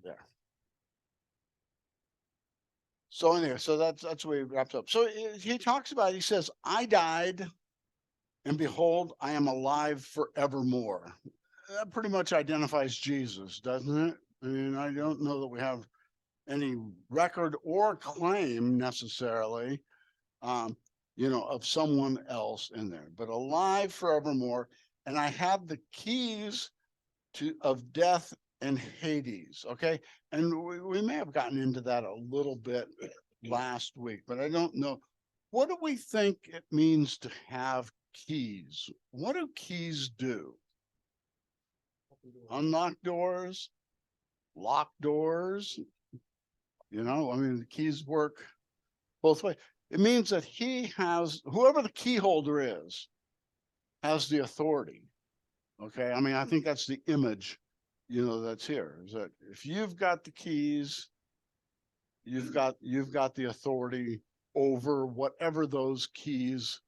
there. So anyway, so that's where he wraps up. So he talks about, he says, I died, and behold, I am alive forevermore. That pretty much identifies Jesus, doesn't it? I mean, I don't know that we have any record or claim necessarily, of someone else in there, but alive forevermore. And I have the keys of death and Hades. Okay. And we may have gotten into that a little bit last week, but I don't know. What do we think it means to have keys? What do keys do? Unlock doors, lock doors. I mean, the keys work both ways. It means that whoever the key holder is, has the authority. Okay. I mean, I think that's the image, that's here, is that if you've got the keys, you've got the authority over whatever those keys,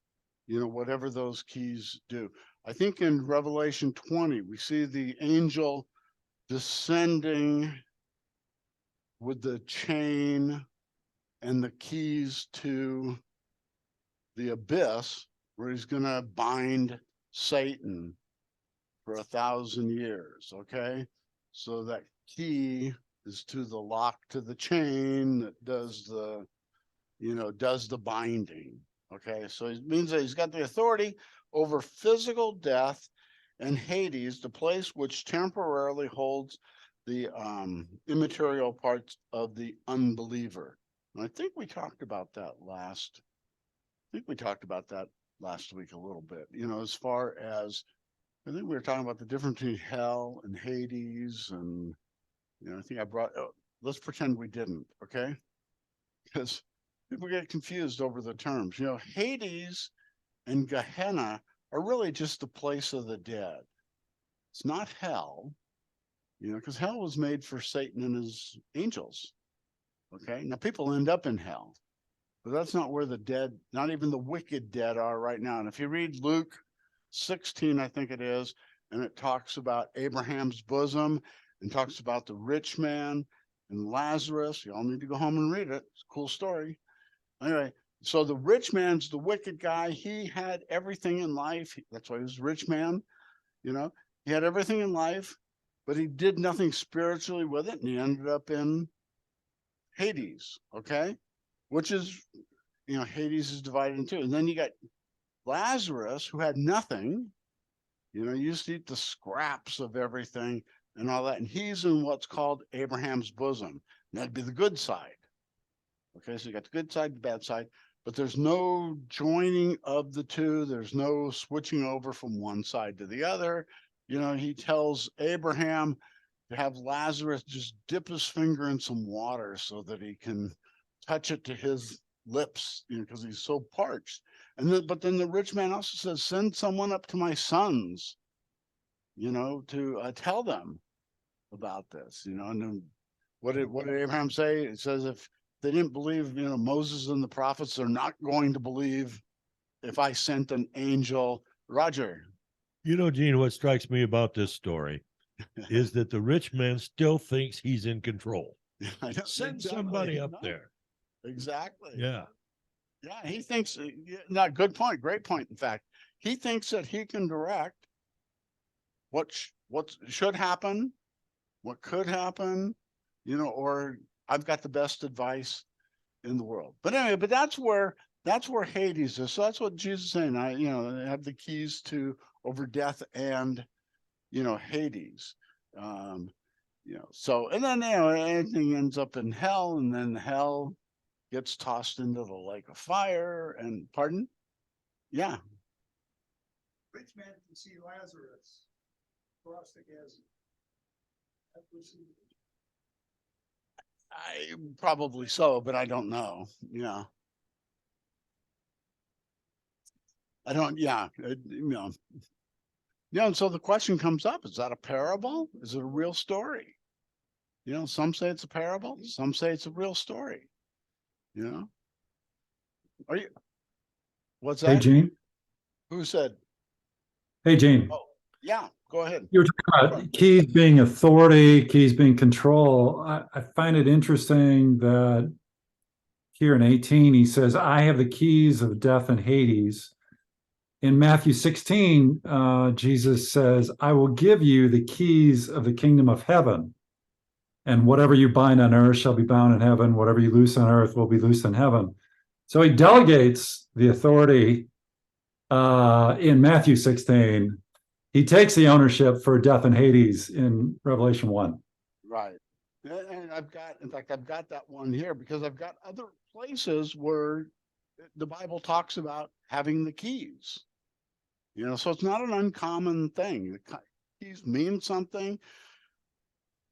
whatever those keys do. I think in Revelation 20, we see the angel descending with the chain and the keys to the abyss, where he's going to bind Satan for 1,000 years. Okay. So that key is to the lock to the chain that does the binding. Okay. So it means that he's got the authority over physical death and Hades, the place which temporarily holds the immaterial parts of the unbeliever. And I think we talked about that last week a little bit, as far as, I think we were talking about the difference between hell and Hades. And, I think let's pretend we didn't. Okay. Because people get confused over the terms. Hades and Gehenna are really just the place of the dead. It's not hell, because hell was made for Satan and his angels. Okay. Now people end up in hell, but that's not where the dead, not even the wicked dead, are right now. And if you read Luke 16, I think it is, and it talks about Abraham's bosom and talks about the rich man and Lazarus. You all need to go home and read it. It's a cool story. Anyway, so the rich man's the wicked guy. He had everything in life. That's why he was a rich man. He had everything in life, but he did nothing spiritually with it. And he ended up in Hades. Okay. Which is, Hades is divided in two. And then you got Lazarus, who had nothing, he used to eat the scraps of everything and all that. And he's in what's called Abraham's bosom. And that'd be the good side. Okay, so you got the good side, the bad side, but there's no joining of the two. There's no switching over from one side to the other. He tells Abraham to have Lazarus just dip his finger in some water so that he can touch it to his lips, because he's so parched. But then the rich man also says, send someone up to my sons, to tell them about this, and then what did Abraham say? It says, if they didn't believe, Moses and the prophets, they're not going to believe if I sent an angel. Roger. Gene, what strikes me about this story is that the rich man still thinks he's in control. Send somebody up there. Exactly. Yeah. Yeah, he thinks, not good point, great point. In fact, he thinks that he can direct what should happen, what could happen, or I've got the best advice in the world. But anyway, but that's where Hades is. So that's what Jesus is saying. I have the keys to over death and Hades. So, and then anything ends up in hell, and then hell gets tossed into the lake of fire. And pardon? Yeah. Rich man can see Lazarus across the chasm. I probably so, but I don't know. Yeah. I don't, yeah. And so the question comes up, is that a parable? Is it a real story? Some say it's a parable, some say it's a real story. Are you, what's that? Hey, Gene. Who said? Hey, Gene. Oh, yeah. go ahead. You were talking about keys being authority, keys being control. I find it interesting that here in 18, he says, I have the keys of death and Hades. In Matthew 16, Jesus says, I will give you the keys of the kingdom of heaven. And whatever you bind on earth shall be bound in heaven. Whatever you loose on earth will be loosed in heaven. So he delegates the authority in Matthew 16. He takes the ownership for death and Hades in Revelation 1. Right. And in fact, I've got that one here because I've got other places where the Bible talks about having the keys. So it's not an uncommon thing. The keys mean something.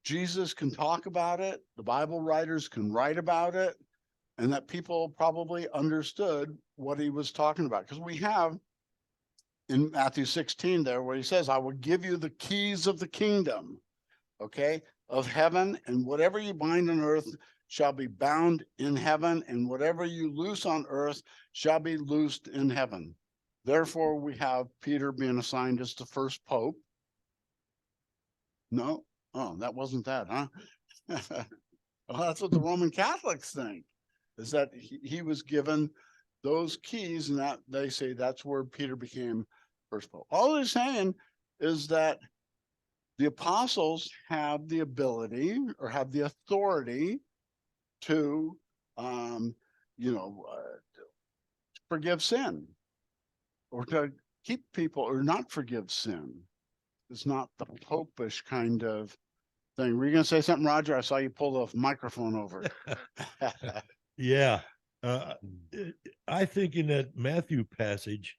Jesus can talk about it. The Bible writers can write about it, and that people probably understood what he was talking about. Because we have in Matthew 16 there where he says, I will give you the keys of the kingdom, okay, of heaven, and whatever you bind on earth shall be bound in heaven, and whatever you loose on earth shall be loosed in heaven. Therefore, we have Peter being assigned as the first pope. No? Oh, that wasn't that, huh? Well, that's what the Roman Catholics think, is that he was given those keys, and that they say that's where Peter became first pope. All they're saying is that the apostles have the ability or have the authority to, forgive sin or to keep people or not forgive sin. It's not the popish kind of thing. Were you going to say something, Roger? I saw you pull the microphone over. Yeah. I think in that Matthew passage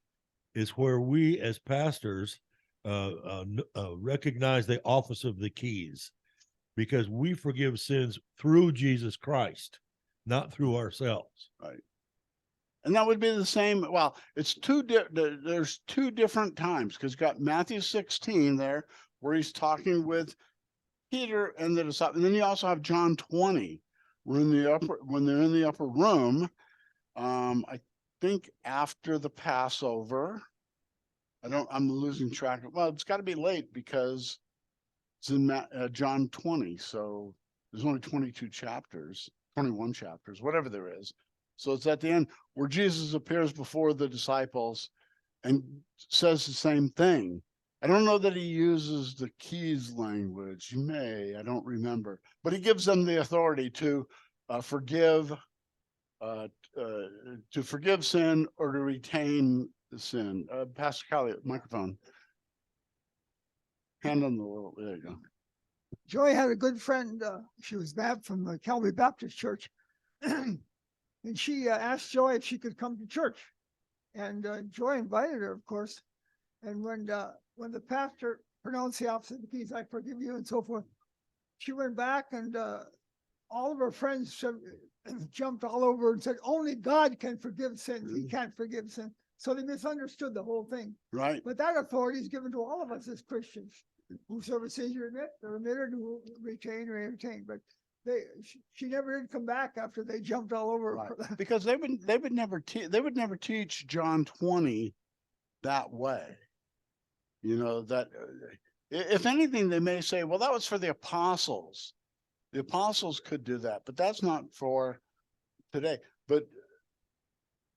is where we as pastors recognize the office of the keys, because we forgive sins through Jesus Christ, not through ourselves. Right. And that would be the same. Well, it's there's two different times, because you've got Matthew 16 there where he's talking with Peter and the disciples. And then you also have John 20 when they're in the upper room. I think after the Passover. I'm losing track of, well, it's got to be late because it's in John 20. So there's only 22 chapters, 21 chapters, whatever there is. So it's at the end where Jesus appears before the disciples and says the same thing. I don't know that he uses the keys language. He may, I don't remember, but he gives them the authority to forgive sin or to retain the sin. Pastor Kelly, microphone. Hand on the little, there you go. Joy had a good friend. She was from the Calvary Baptist Church. And she asked Joy if she could come to church. And Joy invited her, of course. And when the pastor pronounced the office of the keys, I forgive you, and so forth, she went back and all of her friends jumped all over and said, only God can forgive sins. He can't forgive sin. So they misunderstood the whole thing. Right. But that authority is given to all of us as Christians. Whosoever sins you admit, they're remitted, who retain or entertain. But she never did come back after they jumped all over. Right. Because they would never teach John 20 that way. That if anything, they may say, well, that was for the apostles. The apostles could do that, but that's not for today. But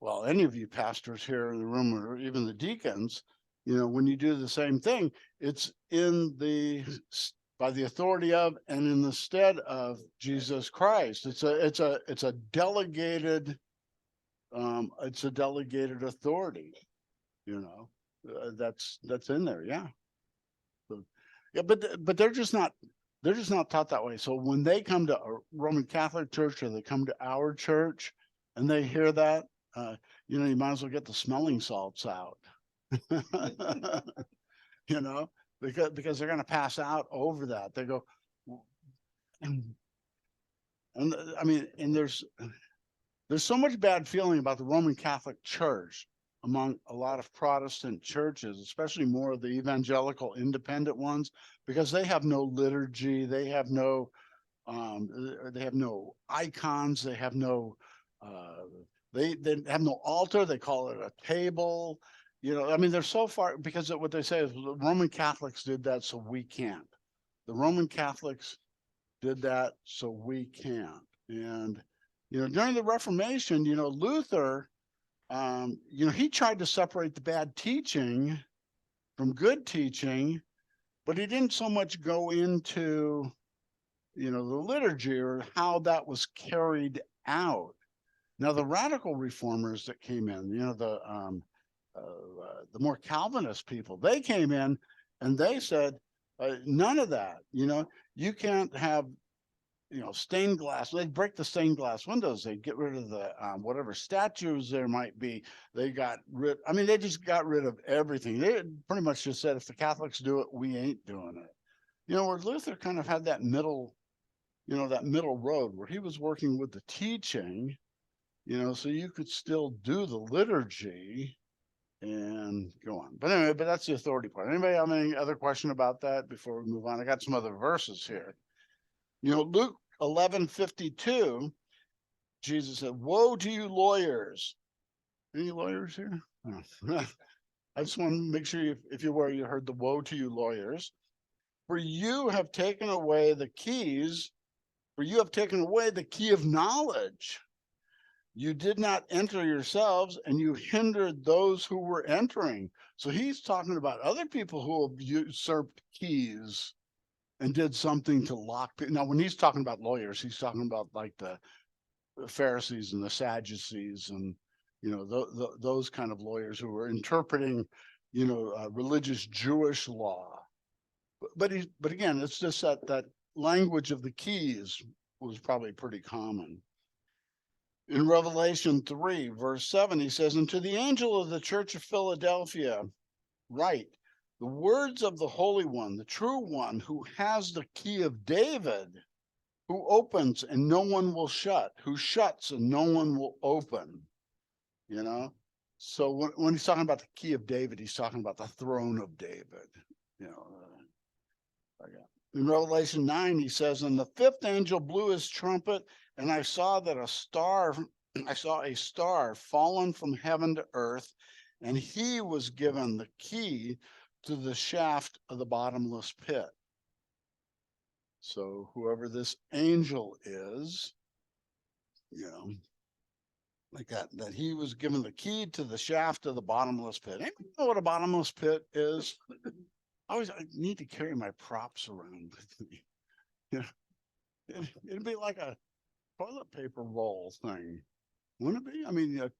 well, any of you pastors here in the room, or even the deacons, when you do the same thing, it's by the authority of and in the stead of Jesus Christ. It's a delegated authority. That's in there. Yeah. So, yeah, but they're just not taught that way. So when they come to a Roman Catholic church or they come to our church and they hear that, you might as well get the smelling salts out. Because they're going to pass out over that. They go, and there's so much bad feeling about the Roman Catholic Church among a lot of Protestant churches, especially more of the evangelical independent ones, because they have no liturgy, they have no icons, they have no they have no altar, they call it a table, You know, I mean, they're so far, because what they say is the Roman Catholics did that, so we can't. The Roman Catholics did that, so we can't. And, you know, during the Reformation, you know, Luther, you know, he tried to separate the bad teaching from good teaching, but he didn't so much go into, you know, the liturgy or how that was carried out. Now, the radical reformers that came in, you know, the more Calvinist people, they came in and they said, none of that, you know, you can't have, you know, stained glass. They'd break the stained glass windows. They'd get rid of the whatever statues there might be. They got rid. I mean, they just got rid of everything. They pretty much just said, if the Catholics do it, we ain't doing it. You know, where Luther kind of had that middle, you know, that middle road where he was working with the teaching, you know, so you could still do the liturgy and go on. But anyway, but that's the authority part. Anybody have any other question about that before we move on? I got some other verses here. You know, Luke 11:52, Jesus said, "Woe to you lawyers." Any lawyers here? Oh. I just want to make sure if you were, you heard the woe to you lawyers. For you have taken away the keys, for you have taken away the key of knowledge. You did not enter yourselves, and you hindered those who were entering. So he's talking about other people who have usurped keys and did something to lock people. Now, when he's talking about lawyers, he's talking about like the Pharisees and the Sadducees and, you know, those kind of lawyers who were interpreting, you know, religious Jewish law. But again, it's just that language of the keys was probably pretty common. In Revelation 3, verse 7, he says, "And to the angel of the church of Philadelphia, write the words of the Holy One, the true one, who has the key of David, who opens and no one will shut, who shuts and no one will open." You know, so when he's talking about the key of David, he's talking about the throne of David. You know, in Revelation 9, he says, "And the fifth angel blew his trumpet, and I saw a star fallen from heaven to earth, and he was given the key to the shaft of the bottomless pit." So whoever this angel is, you know, like that he was given the key to the shaft of the bottomless pit. Anybody know what a bottomless pit is? I need to carry my props around with me. Yeah, it'd be like a toilet paper roll thing, wouldn't it be? I mean, a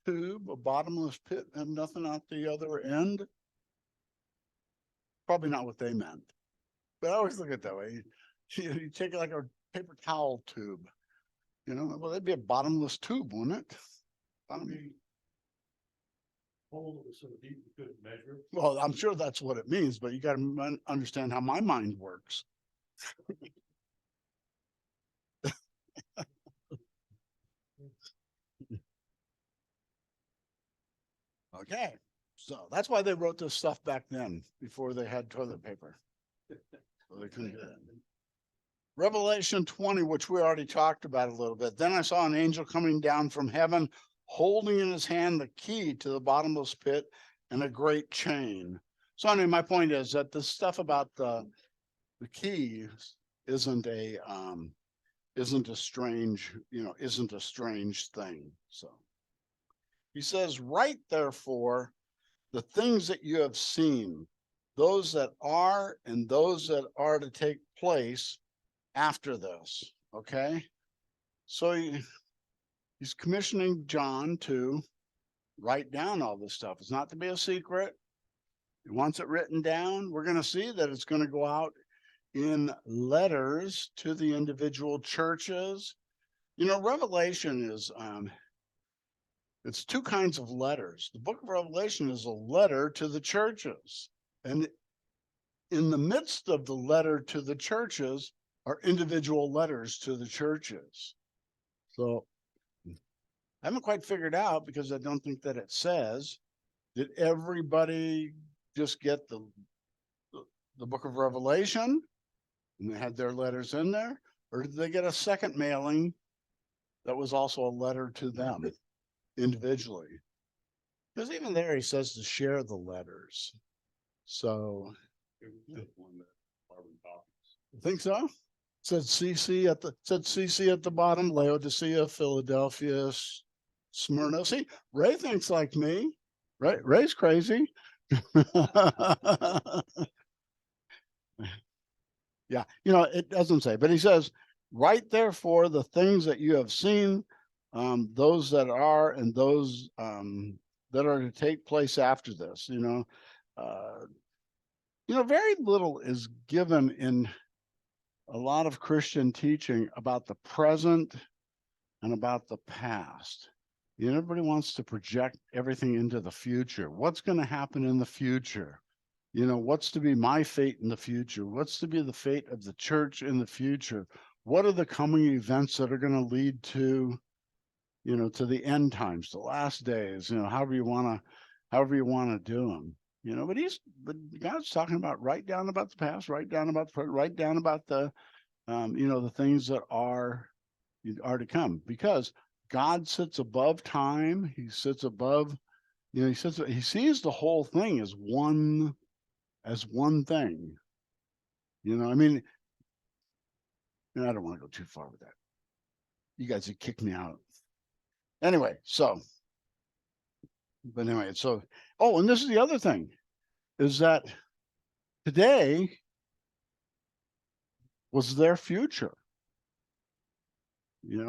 tube, a bottomless pit, and nothing out the other end. Probably not what they meant, but I always look at it that way. You take it like a paper towel tube, you know. Well, that'd be a bottomless tube, wouldn't it? Hole so deep you couldn't measure. Well, I'm sure that's what it means, but you got to understand how my mind works. Okay, so that's why they wrote this stuff back then, before they had toilet paper. So they couldn't do that. Revelation 20, which we already talked about a little bit. "Then I saw an angel coming down from heaven, holding in his hand the key to the bottomless pit and a great chain." So anyway, my point is that the stuff about the key isn't a strange, you know, isn't a strange thing. So he says, "Write therefore the things that you have seen, those that are and those that are to take place after this." Okay, so he's commissioning John to write down all this stuff. It's not to be a secret. He wants it written down. We're going to see that it's going to go out in letters to the individual churches. You know, Revelation is it's two kinds of letters. The book of Revelation is a letter to the churches, and in the midst of the letter to the churches are individual letters to the churches. So I haven't quite figured out, because I don't think that it says, did everybody just get the book of Revelation and they had their letters in there, or did they get a second mailing that was also a letter to them individually? Because even there, he says to share the letters. So, think so? Said CC at the bottom, Laodicea, Philadelphia, Smyrna. See, Ray thinks like me. Ray's crazy. Yeah, it doesn't say, but he says, write therefore the things that you have seen, those that are and those that are to take place after this. Very little is given in a lot of Christian teaching about the present and about the past. Everybody wants to project everything into the future. What's going to happen in the future? What's to be my fate in the future? What's to be the fate of the church in the future? What are the coming events that are going to lead to, to the end times, the last days, however you want to do them, but God's talking about write down about the past, write down about the, the things that are to come, because God sits above time. He sits above, he sees the whole thing as one thing. I mean, I don't want to go too far with that. You guys would kick me out. Anyway, so, and this is the other thing, is that today was their future.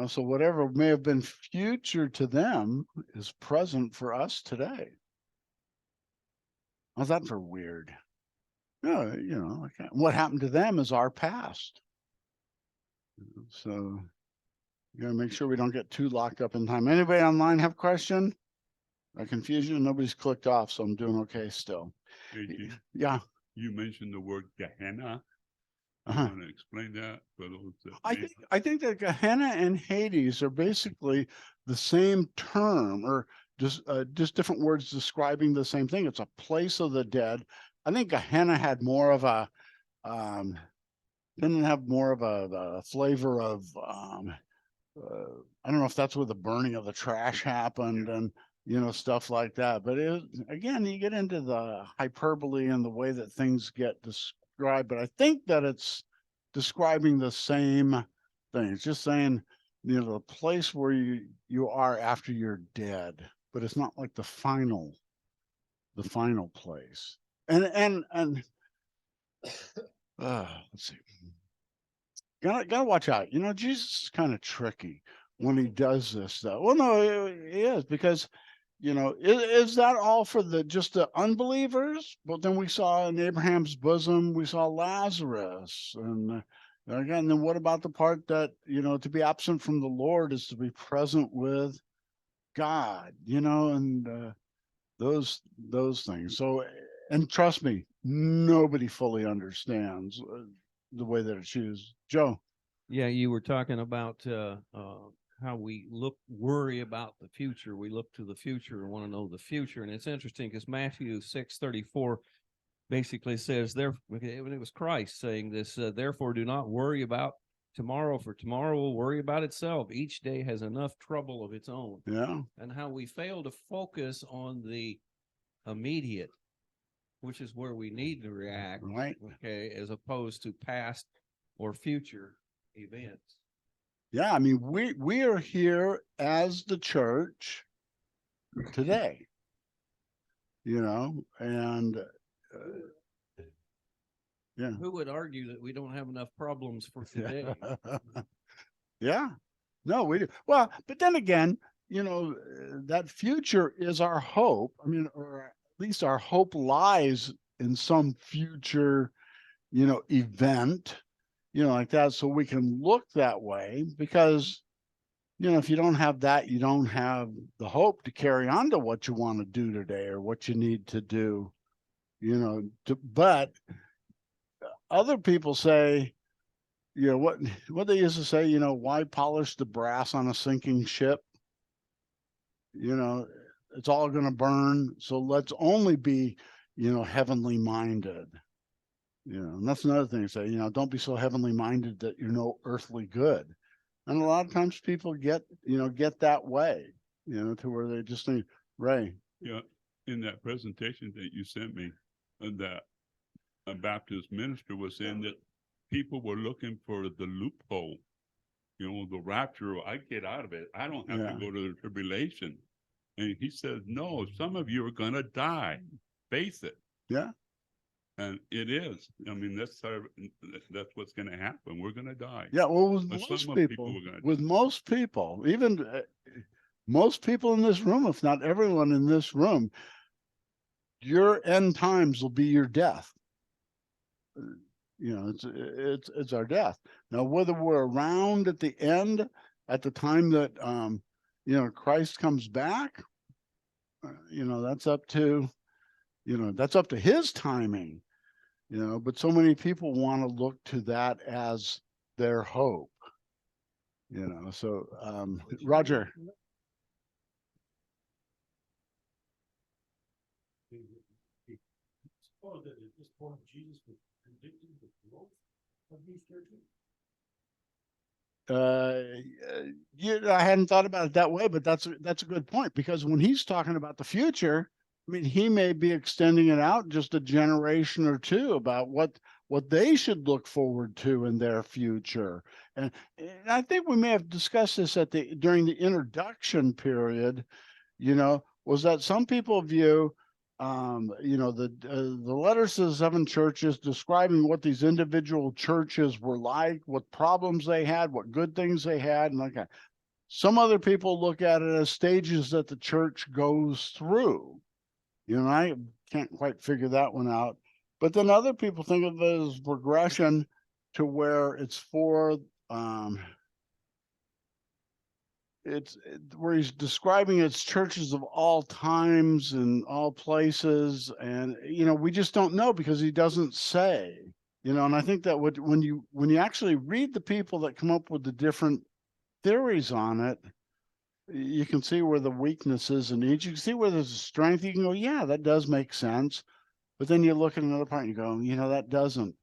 So whatever may have been future to them is present for us today. How's that for weird? No, what happened to them is our past. So you gotta make sure we don't get too locked up in time. Anybody online have a question? I confuse you? Nobody's clicked off, so I'm doing okay still. AJ, Yeah. you mentioned the word Gehenna. Uh-huh. Want to explain that for those that I think that Gehenna and Hades are basically the same term, or just different words describing the same thing. It's a place of the dead. I think Gehenna had more of a didn't have more of a flavor of I don't know if that's where the burning of the trash happened and stuff like that. But again, you get into the hyperbole and the way that things get described. But I think that it's describing the same thing. It's just saying, the place where you are after you're dead. But it's not like the final place. And let's see. Gotta watch out. Jesus is kind of tricky when he does this stuff. Well, no, he is, because is that all for just the unbelievers? But then we saw in Abraham's bosom, we saw Lazarus, and again, then what about the part that to be absent from the Lord is to be present with God? And those things. So, and trust me, nobody fully understands the way that it's used. Joe. Yeah, you were talking about how we worry about the future. We look to the future and want to know the future. And it's interesting because Matthew 6:34 basically says, there, it was Christ saying this, therefore do not worry about tomorrow, for tomorrow will worry about itself. Each day has enough trouble of its own. Yeah. And how we fail to focus on the immediate, which is where we need to react, right? Okay, as opposed to past or future events. Yeah, I mean, we are here as the church today, and yeah. Who would argue that we don't have enough problems for today? Yeah, no, we do. Well, but then again, that future is our hope. I mean, or at least our hope lies in some future, event, like that, so we can look that way, because, if you don't have that, you don't have the hope to carry on to what you want to do today or what you need to do, but other people say, what they used to say, why polish the brass on a sinking ship? It's all going to burn. So let's only be, heavenly minded. And that's another thing to say, don't be so heavenly minded that you're no earthly good. And a lot of times people get that way, to where they just think, Ray, Yeah, in that presentation that you sent me, that a Baptist minister was saying that people were looking for the loophole. You know, the rapture, I get out of it. I don't have Yeah. to go to the tribulation. And he says, no, some of you are going to die. Face it. Yeah. And it is. I mean, that's what's going to happen. We're going to die. Yeah. Well, with But most some people, were gonna with die. most people, even most people in this room, if not everyone in this room, your end times will be your death. You know, it's our death. Now, whether we're around at the end, at the time that you know, Christ comes back, you know, that's up to, you know, that's up to his timing. You know, but so many people want to look to that as their hope. You know, so Roger. Suppose that at this point Jesus was predicting the growth of these churches. I hadn't thought about it that way, but that's a good point, because when he's talking about the future, I mean, he may be extending it out just a generation or two about what they should look forward to in their future. And I think we may have discussed this during the introduction period, you know, was that some people view you know, the letters to the seven churches describing what these individual churches were like, what problems they had, what good things they had, and like that. Some other people look at it as stages that the church goes through. You know, I can't quite figure that one out. But then other people think of it as progression to where it's for where he's describing its churches of all times and all places, and you know, we just don't know because he doesn't say. You know, and I think that when you actually read the people that come up with the different theories on it, you can see where the weakness is in each. You can see where there's a strength. You can go, yeah, that does make sense. But then you look at another part and you go, you know, that doesn't.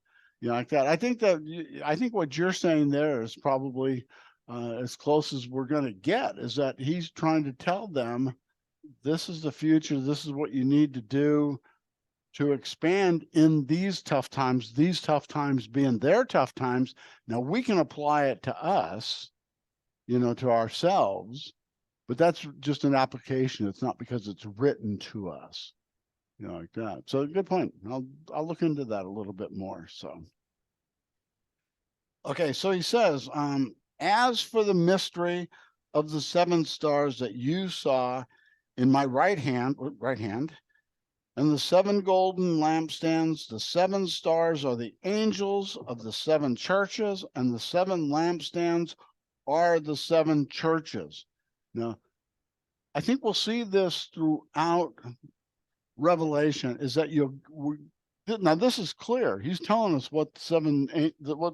You know, like that. I think what you're saying there is probably as close as we're going to get, is that he's trying to tell them, this is the future. This is what you need to do to expand in these tough times being their tough times. Now we can apply it to us, you know, to ourselves, but that's just an application. It's not because it's written to us, you know, like that. So good point. I'll look into that a little bit more. So, okay. So he says, as for the mystery of the seven stars that you saw in my right hand, and the seven golden lampstands, the seven stars are the angels of the seven churches, and the seven lampstands are the seven churches. Now, I think we'll see this throughout Revelation, is that now this is clear. He's telling us what the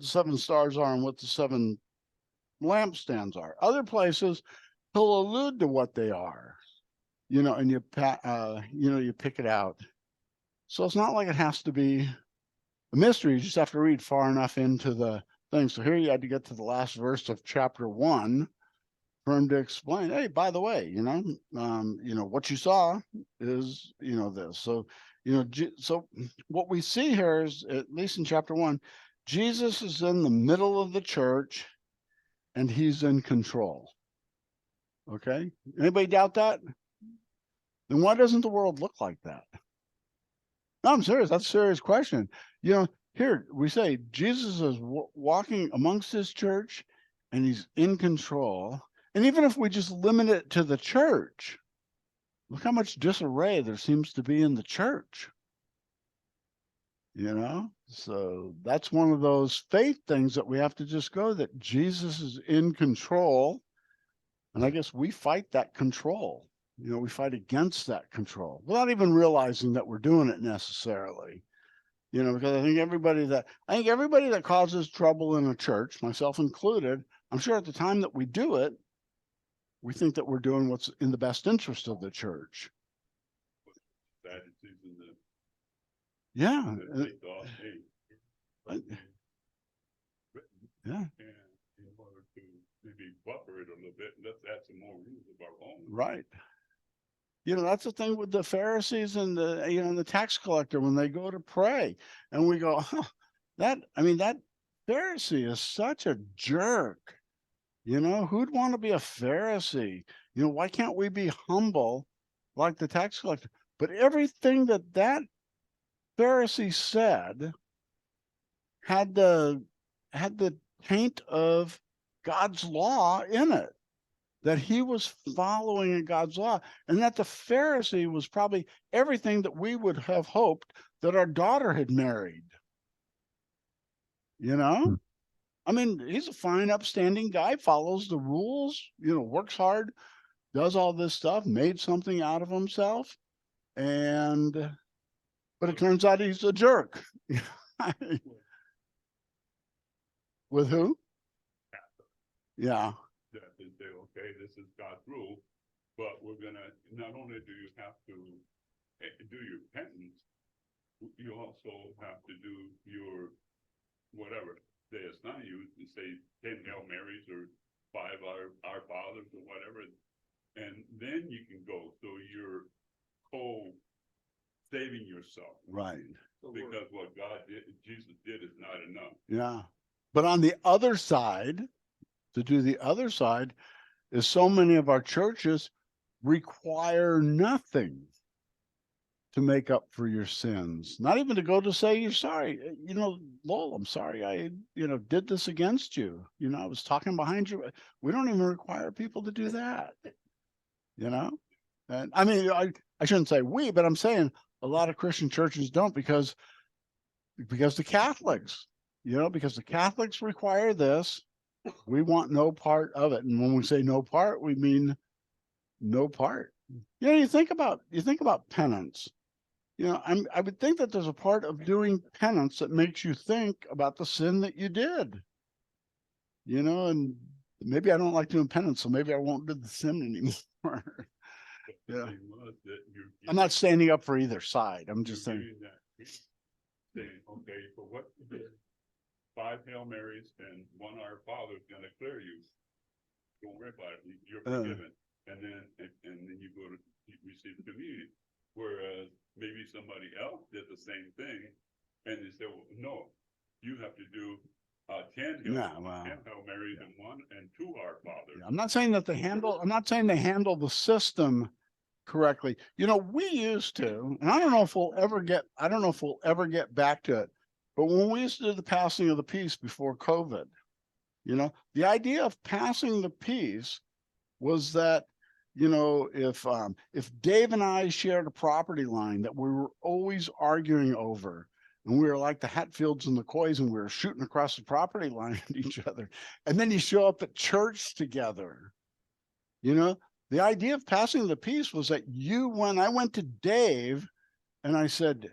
seven stars are and what the seven lampstands are. Other places, he'll allude to what they are, you know, and you pick it out. So it's not like it has to be a mystery. You just have to read far enough into the thing. So here you had to get to the last verse of chapter 1 for him to explain, hey, by the way, you know, what you saw is, you know, this. So, you know, so what we see here is, at least in chapter 1, Jesus is in the middle of the church and he's in control. Okay. Anybody doubt that? Then why doesn't the world look like that? No, I'm serious. That's a serious question. You know, here we say Jesus is walking amongst his church and he's in control. And even if we just limit it to the church, look how much disarray there seems to be in the church. You know, so that's one of those faith things that we have to just go, that Jesus is in control. And I guess we fight that control. You know, we fight against that control without even realizing that we're doing it necessarily. You know, because I think everybody that causes trouble in a church, myself included, I'm sure at the time that we do it, we think that we're doing what's in the best interest of the church. Yeah. Yeah. In order to maybe buffer it a little bit, let's add some more rules of our own. Right. You know, that's the thing with the Pharisees and the, you know, the tax collector when they go to pray and we go, huh, that Pharisee is such a jerk. You know, who'd want to be a Pharisee? You know, why can't we be humble like the tax collector? But everything that Pharisee said had the taint of God's law in it, that he was following in God's law, and that the Pharisee was probably everything that we would have hoped that our daughter had married. You know? I mean, he's a fine, upstanding guy, follows the rules, you know, works hard, does all this stuff, made something out of himself. But it turns out he's a jerk. With who? Yeah. That they say, okay, this is God's rule, but we're gonna, not only do you have to do your penance, you also have to do your whatever they assign you, to say 10 Hail Marys or 5 Our Fathers or whatever, and then you can go. So you're saving yourself. Right. Because what God did, Jesus did, is not enough. Yeah. But on the other side, to do the other side, is so many of our churches require nothing to make up for your sins. Not even to go to say you're sorry. You know, Lowell, I'm sorry I, you know, did this against you. You know, I was talking behind you. We don't even require people to do that. You know? And I mean, I shouldn't say we, but I'm saying a lot of Christian churches don't because the Catholics, you know, because the Catholics require this. We want no part of it. And when we say no part, we mean no part. You know, you think about penance. You know, I would think that there's a part of doing penance that makes you think about the sin that you did. You know, and maybe I don't like doing penance, so maybe I won't do the sin anymore. Yeah. I'm not standing up for either side. I'm just saying. Saying, okay, for what you did, 5 Hail Marys and 1 Our Father is gonna clear you. Don't worry about it. You're forgiven. And then you go to receive communion. Whereas maybe somebody else did the same thing, and they say, well, no, you have to do 10 Hail Marys and 1 and 2 Our Fathers. I'm not saying that they handle the system correctly. You know, we used to, and I don't know if we'll ever get back to it, but when we used to do the passing of the peace before COVID, you know, the idea of passing the peace was that, you know, if Dave and I shared a property line that we were always arguing over, and we were like the Hatfields and the Coys, and we were shooting across the property line at each other, and then you show up at church together, you know, the idea of passing the peace was that when I went to Dave and I said,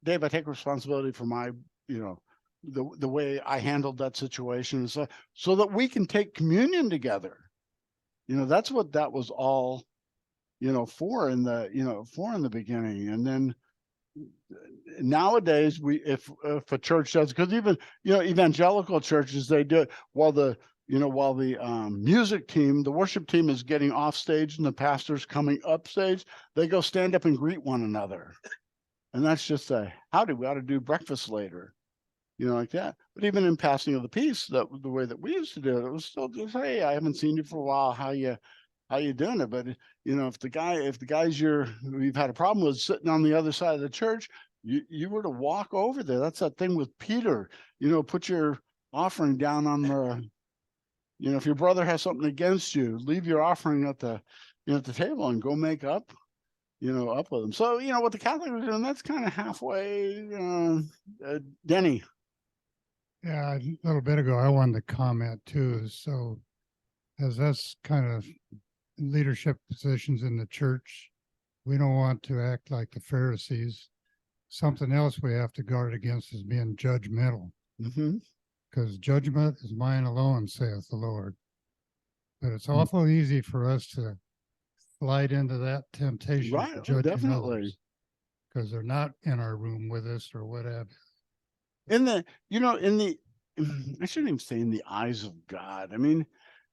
Dave, I take responsibility for my, you know, the way I handled that situation, so that we can take communion together. You know, that's what that was all, you know, for in the beginning. And then nowadays if a church does, because even, you know, evangelical churches, they do it while the music team, the worship team is getting off stage and the pastor's coming up stage, they go stand up and greet one another. And that's just howdy, we ought to do breakfast later, you know, like that. But even in passing of the peace, the way that we used to do it, it was still just, hey, I haven't seen you for a while. How you doing it? But you know, if the guys we've had a problem with sitting on the other side of the church, you were to walk over there. That's that thing with Peter, you know, put your offering down on the, you know, if your brother has something against you, leave your offering at the table and go make up, you know, up with them. So, you know, what the Catholics are doing, that's kind of halfway. Denny. Yeah, a little bit ago, I wanted to comment too. So as us kind of leadership positions in the church, we don't want to act like the Pharisees. Something else we have to guard against is being judgmental. Mm-hmm. Because judgment is mine alone, saith the Lord. But it's awful easy for us to slide into that temptation, right? Of judging Definitely, others, because they're not in our room with us or whatever. I shouldn't even say in the eyes of God. I mean,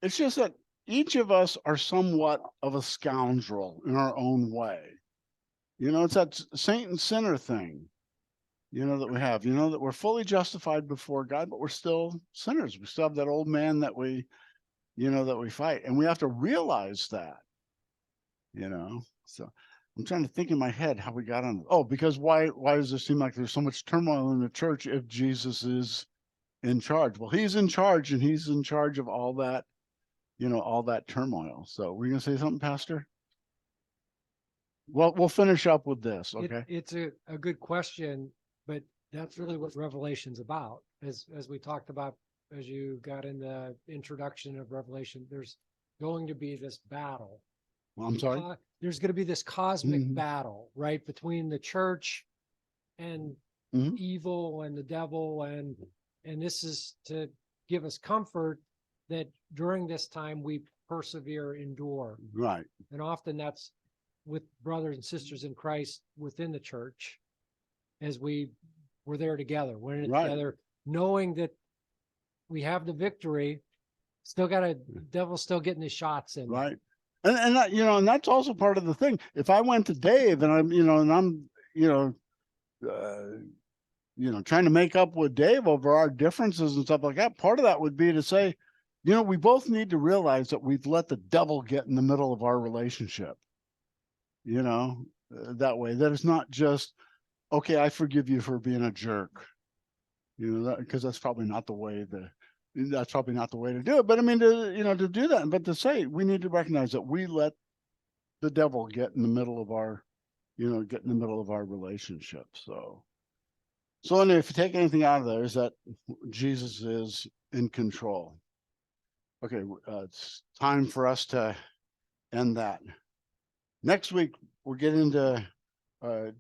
it's just that each of us are somewhat of a scoundrel in our own way. You know, it's that saint and sinner thing, you know, that we have, you know, that we're fully justified before God, but we're still sinners. We still have that old man that we, you know, that we fight. And we have to realize that, you know. So I'm trying to think in my head how we got on. Oh, because why does it seem like there's so much turmoil in the church if Jesus is in charge? Well, he's in charge, and he's in charge of all that, you know, all that turmoil. So we're gonna say something, Pastor? Well, we'll finish up with this, okay? It's a good question, but that's really what Revelation's about. As we talked about, as you got in the introduction of Revelation, there's going to be this battle. Well, I'm sorry. There's going to be this cosmic Mhm. battle, right, between the church and Mhm. evil and the devil, and this is to give us comfort that during this time we persevere, endure, Right. and often that's with brothers and sisters in Christ within the church, as we're there together, we're in it Right. together, knowing that we have the victory. Still got devil's still getting his shots in. Right. And that, you know, and that's also part of the thing. If I went to Dave and I'm, you know, and I'm, trying to make up with Dave over our differences and stuff like that, part of that would be to say, you know, we both need to realize that we've let the devil get in the middle of our relationship. You know, that way, that it's not just, okay, I forgive you for being a jerk. You know, because that's probably not the way to do it. But I mean, to do that, but to say we need to recognize that we let the devil get in the middle of our, relationship. So anyway, if you take anything out of there, is that Jesus is in control. Okay, it's time for us to end that. Next week, we'll get into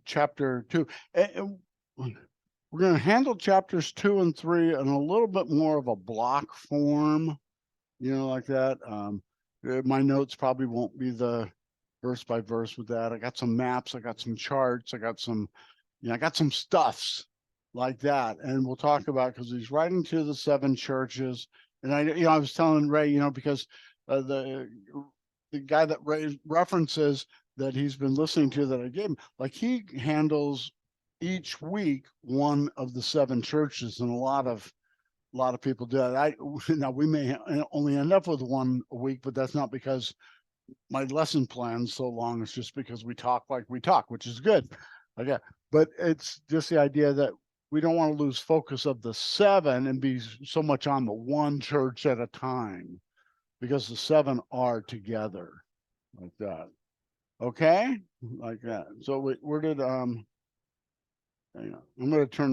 chapter 2. And we're going to handle chapters 2 and 3 in a little bit more of a block form, like that. My notes probably won't be the verse by verse with that. I got some maps, I got some charts, I got some stuffs like that. And we'll talk about, because he's writing to the 7 churches. And I was telling Ray, because the guy that Ray references that he's been listening to that I gave him, like he handles each week one of the 7 churches, and a lot of people do that. Now we may only end up with one a week, but that's not because my lesson plan's so long. It's just because we talk like we talk, which is good. Okay, but it's just the idea that we don't want to lose focus of the 7 and be so much on the one church at a time, because the 7 are together like that. Okay, like that. So where did hang on. I'm going to turn